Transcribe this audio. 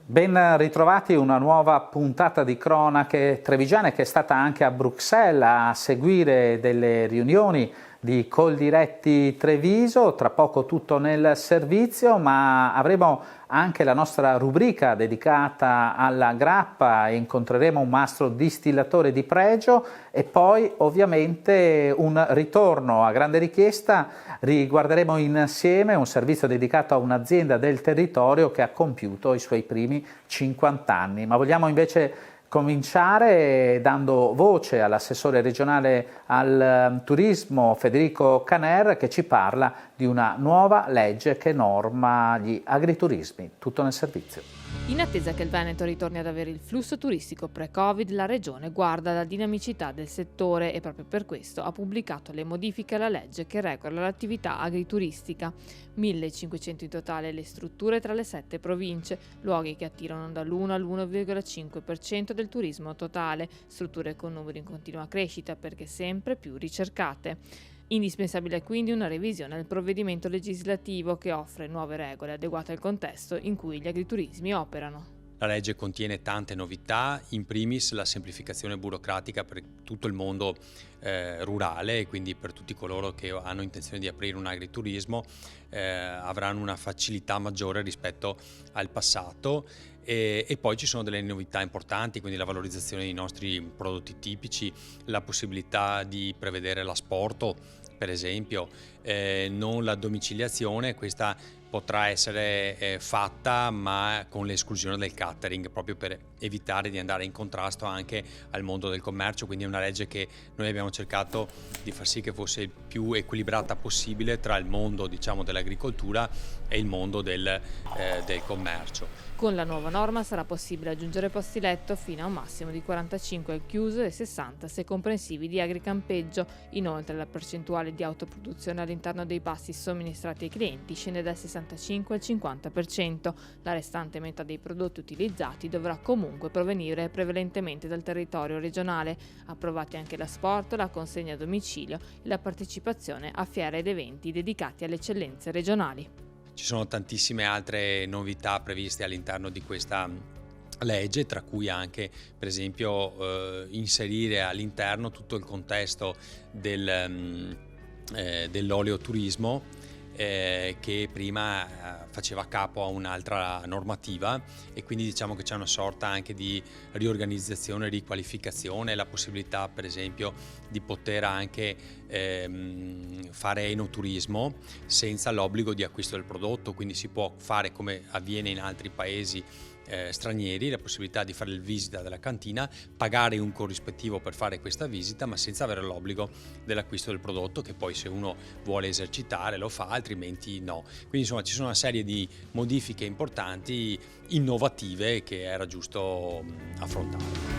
Ben ritrovati, una nuova puntata di Cronache Trevigiane che è stata anche a Bruxelles a seguire delle riunioni di Coldiretti Treviso, tra poco tutto nel servizio, ma avremo anche la nostra rubrica dedicata alla grappa, incontreremo un mastro distillatore di pregio e poi ovviamente un ritorno a grande richiesta, riguarderemo insieme un servizio dedicato a un'azienda del territorio che ha compiuto i suoi primi 50 anni. Ma vogliamo invece cominciare dando voce all'assessore regionale al turismo Federico Caner, che ci parla di una nuova legge che norma gli agriturismi. Tutto nel servizio. In attesa che il Veneto ritorni ad avere il flusso turistico pre-Covid, la Regione guarda alla dinamicità del settore e proprio per questo ha pubblicato le modifiche alla legge che regola l'attività agrituristica. 1.500 in totale le strutture tra le 7 province, luoghi che attirano dall'1 all'1,5% del turismo totale, strutture con numeri in continua crescita perché sempre più ricercate. Indispensabile quindi una revisione del provvedimento legislativo che offre nuove regole adeguate al contesto in cui gli agriturismi operano. La legge contiene tante novità, in primis la semplificazione burocratica per tutto il mondo rurale e quindi per tutti coloro che hanno intenzione di aprire un agriturismo avranno una facilità maggiore rispetto al passato e poi ci sono delle novità importanti, quindi la valorizzazione dei nostri prodotti tipici, la possibilità di prevedere l'asporto, per esempio, non la domiciliazione, questa potrà essere fatta ma con l'esclusione del catering, proprio per evitare di andare in contrasto anche al mondo del commercio, quindi è una legge che noi abbiamo cercato di far sì che fosse il più equilibrata possibile tra il mondo, diciamo, dell'agricoltura e il mondo del commercio. Con la nuova norma sarà possibile aggiungere posti letto fino a un massimo di 45 al chiuso e 60 se comprensivi di agricampeggio. Inoltre la percentuale di autoproduzione all'interno dei pasti somministrati ai clienti scende dal 65 al 50%. La restante metà dei prodotti utilizzati dovrà comunque provenire prevalentemente dal territorio regionale. Approvati anche l'asporto, la consegna a domicilio e la partecipazione a fiere ed eventi dedicati alle eccellenze regionali. Ci sono tantissime altre novità previste all'interno di questa legge, tra cui anche per esempio inserire all'interno tutto il contesto dell'oleoturismo che prima faceva capo a un'altra normativa e quindi diciamo che c'è una sorta anche di riorganizzazione, riqualificazione, la possibilità per esempio di poter anche fare enoturismo senza l'obbligo di acquisto del prodotto, quindi si può fare come avviene in altri paesi stranieri, la possibilità di fare il visita della cantina, pagare un corrispettivo per fare questa visita ma senza avere l'obbligo dell'acquisto del prodotto, che poi se uno vuole esercitare lo fa, altrimenti no. Quindi insomma ci sono una serie di modifiche importanti, innovative, che era giusto affrontare.